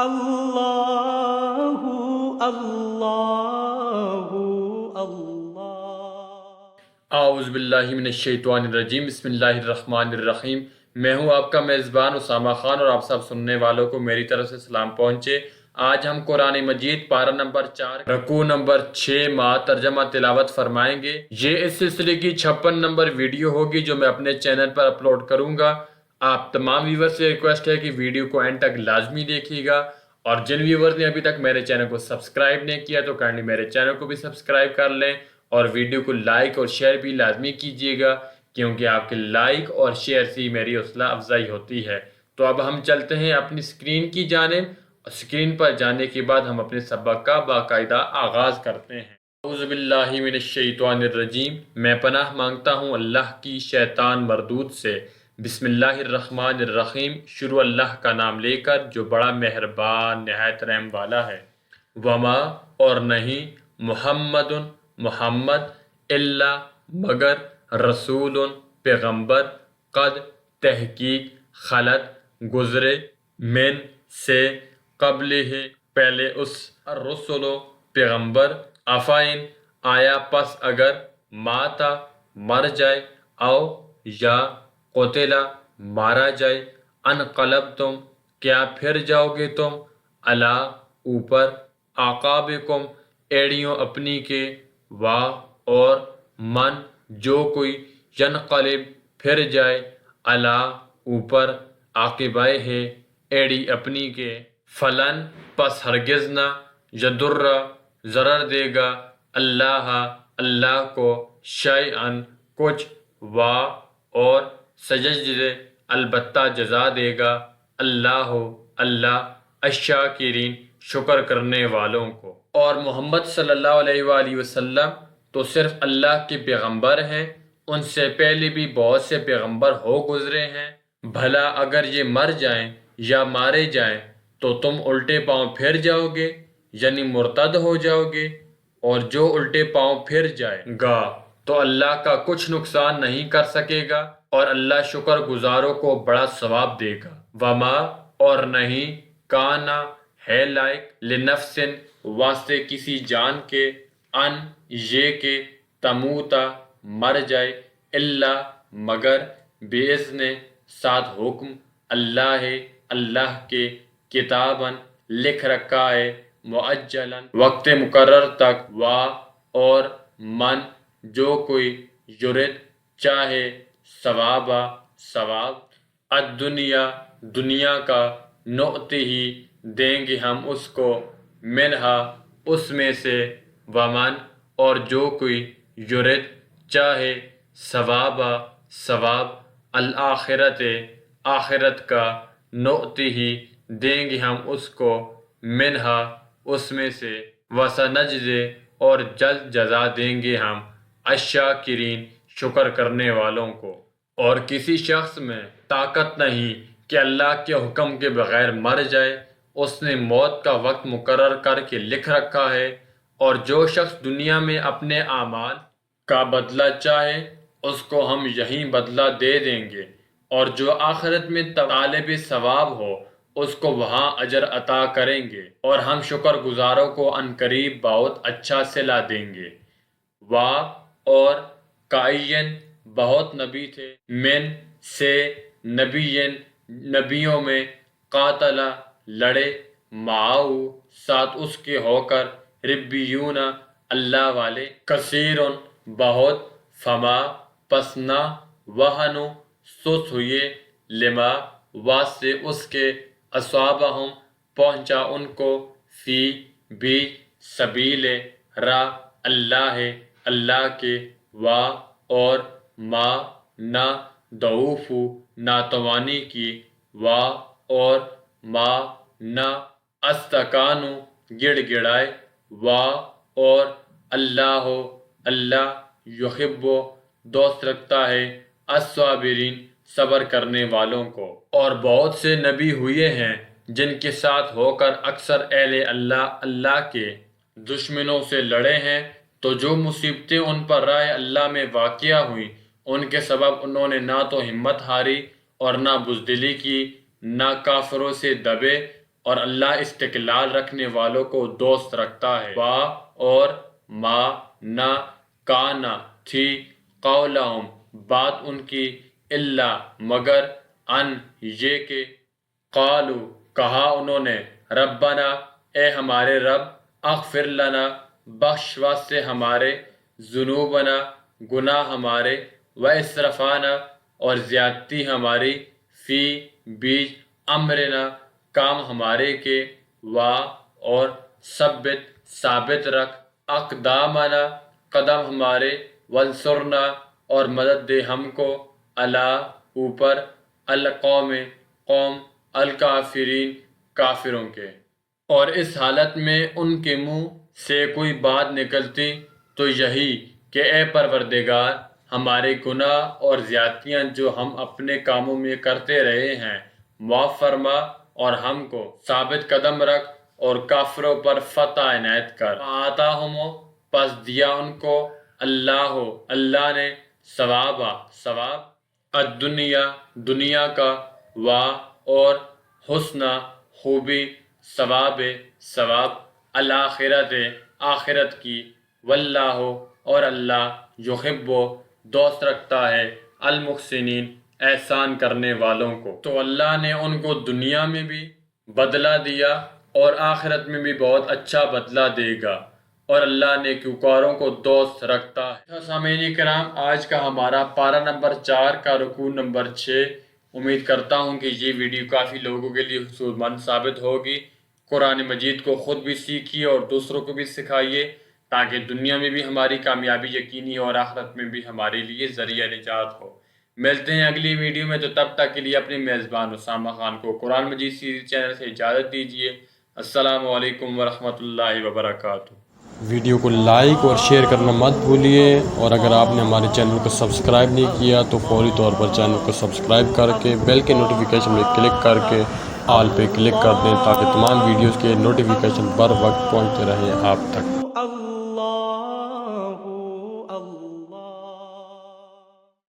اللہ اللہ اللہ۔ اعوذ باللہ من الشیطان الرجیم، بسم اللہ الرحمن الرحیم۔ میں ہوں آپ کا میزبان اسامہ خان اور آپ سب سننے والوں کو میری طرف سے سلام پہنچے۔ آج ہم قرآن مجید پارہ نمبر 4 رکوع نمبر 6 مع ترجمہ تلاوت فرمائیں گے۔ یہ اس سلسلے کی 56 نمبر ویڈیو ہوگی جو میں اپنے چینل پر اپلوڈ کروں گا۔ آپ تمام ویور سے ریکویسٹ ہے کہ ویڈیو کو اینڈ تک لازمی دیکھیے گا، اور جن ویورز نے ابھی تک میرے چینل کو سبسکرائب نہیں کیا تو کائنڈلی میرے چینل کو بھی سبسکرائب کر لیں، اور ویڈیو کو لائک اور شیئر بھی لازمی کیجیے گا، کیونکہ آپ کے لائک اور شیئر سے میری حوصلہ افزائی ہوتی ہے۔ تو اب ہم چلتے ہیں اپنی اسکرین کی جانب، اور اسکرین پر جانے کے بعد ہم اپنے سبق کا باقاعدہ آغاز کرتے ہیں۔ اعوذ باللہ من الشیطان الرجیم، میں پناہ مانگتا ہوں اللہ کی شیطان مردود سے۔ بسم اللہ الرحمن الرحیم، شروع اللہ کا نام لے کر جو بڑا مہربان نہایت رحم والا ہے۔ وما اور نہیں، محمد محمد، الا مگر، رسول پیغمبر، قد تحقیق، خلط گزرے، من سے، قبل ہے پہلے اس، الرسل پیغمبر، افائن آیا پس اگر، ماتا مر جائے، او یا قتلا مارا جائے، انقلبتم کیا پھر جاؤ گے تم، الا اوپر، اعقابکم ایڑیوں اپنی کے، وا اور، من جو کوئی، ینقلب پھر جائے، الا اوپر، عاقبائے ہے ایڑی اپنی کے، فلن پس ہرگز نہ، یضر ضرر دے گا، اللہ اللہ کو، شیئن کچھ، وا اور، سیجزی البتہ جزا دے گا، اللہ اللہ، الشاکرین شکر کرنے والوں کو۔ اور محمد صلی اللہ علیہ وآلہ وسلم تو صرف اللہ کے پیغمبر ہیں، ان سے پہلے بھی بہت سے پیغمبر ہو گزرے ہیں۔ بھلا اگر یہ مر جائیں یا مارے جائیں تو تم الٹے پاؤں پھر جاؤ گے، یعنی مرتد ہو جاؤ گے، اور جو الٹے پاؤں پھر جائے گا تو اللہ کا کچھ نقصان نہیں کر سکے گا، اور اللہ شکر گزاروں کو بڑا ثواب دے گا۔ وما اور نہیں، کانا ہے لائق، لنفس واسطے کسی جان کے، ان یہ کہ، تموتا مر جائے، الا مگر، باذن ساتھ حکم، اللہ اللہ کے، کتابن لکھ رکھا ہے، معجلن وقت مقرر تک، وا اور، من جو کوئی، یرد چاہے، ثوابا ثواب، الدنیا دنیا کا، نؤتہ دیں گے ہم اس کو، منہا اس میں سے، ومن اور جو کوئی، یرد چاہے، ثوابا ثواب، الآخرت آخرت کا، نؤتہ دیں گے ہم اس کو، منہا اس میں سے، وسنجزی اور جلد جزا دیں گے ہم، الشاکرین شکر کرنے والوں کو۔ اور کسی شخص میں طاقت نہیں کہ اللہ کے حکم کے بغیر مر جائے، اس نے موت کا وقت مقرر کر کے لکھ رکھا ہے، اور جو شخص دنیا میں اپنے اعمال کا بدلہ چاہے اس کو ہم یہیں بدلہ دے دیں گے، اور جو آخرت میں طالب ثواب ہو اس کو وہاں اجر عطا کریں گے، اور ہم شکر گزاروں کو عنقریب بہت اچھا صلہ دیں گے۔ وا اور، کائین بہت نبی تھے، من سے، نبیین نبیوں میں، قاتل لڑے، معاؤ ساتھ اس کے ہو کر، ربیون اللہ والے، کثیر بہت، فما پس نہ، وہنو سست ہوئے، لما واسطے اس کے، اصابہم پہنچا ان کو، فی بھی، سبیل راہ، اللہ اللہ کے، وا اور، ما نہ، ضعوف ناتوانی کی، وا اور، ما نہ، استکانو گڑ گڑائے، وا اور، اللہ اللہ، یحب دوست رکھتا ہے، الصابرین صبر کرنے والوں کو۔ اور بہت سے نبی ہوئے ہیں جن کے ساتھ ہو کر اکثر اہل اللہ اللہ کے دشمنوں سے لڑے ہیں، تو جو مصیبتیں ان پر راہ اللہ میں واقع ہوئیں ان کے سبب انہوں نے نہ تو ہمت ہاری اور نہ بزدلی کی، نہ کافروں سے دبے، اور اللہ استقلال رکھنے والوں کو دوست رکھتا ہے۔ وا اور ما نہ کانا تھی قولہم بات ان کی الا مگر ان یہ کہ قالو کہا انہوں نے ربنا اے ہمارے رب اغفر لنا بخش واسطے ہمارے ذنوبنا گناہ ہمارے و اسرفانا اور زیادتی ہماری فی بیچ امرنا کام ہمارے کے وا اور ثابت رکھ اقدامنا قدم ہمارے ونصرنا اور مدد دے ہم کو اللہ اوپر قوم الکافرین کافروں کے۔ اور اس حالت میں ان کے منہ سے کوئی بات نکلتی تو یہی کہ اے پروردگار ہمارے گناہ اور زیادتیاں جو ہم اپنے کاموں میں کرتے رہے ہیں معاف فرما اور ہم کو ثابت قدم رکھ اور کافروں پر فتح عنایت کر۔ آتاہم پس دیا ان کو اللہ نے ثواب الدنیا دنیا کا وا اور حسنہ خوبی ثواب الآخرت آخرت کی واللہ اور اللہ یحب دوست رکھتا ہے المحسنین احسان کرنے والوں کو۔ تو اللہ نے ان کو دنیا میں بھی بدلہ دیا اور آخرت میں بھی بہت اچھا بدلہ دے گا، اور اللہ نیکوکاروں کو دوست رکھتا ہے۔ سامعین کرام، آج کا ہمارا پارہ نمبر 4 کا رکوع نمبر 6، امید کرتا ہوں کہ یہ ویڈیو کافی لوگوں کے لیے حصول مند ثابت ہوگی۔ قرآن مجید کو خود بھی سیکھیے اور دوسروں کو بھی سکھائیے تاکہ دنیا میں بھی ہماری کامیابی یقینی اور آخرت میں بھی ہمارے لیے ذریعہ نجات ہو۔ ملتے ہیں اگلی ویڈیو میں، تو تب تک کے لیے اپنے میزبان اسامہ خان کو قرآن مجید سیریز چینل سے اجازت دیجیے۔ السلام علیکم ورحمۃ اللہ وبرکاتہ۔ ویڈیو کو لائک اور شیئر کرنا مت بھولیے، اور اگر آپ نے ہمارے چینل کو سبسکرائب نہیں کیا تو فوری طور پر چینل کو سبسکرائب کر کے بیل کے نوٹیفیکیشن میں کلک کر کے آل پہ کلک کر دیں تاکہ تمام ویڈیوز کے نوٹیفیکیشن بر وقت پہنچتے رہیں آپ تک۔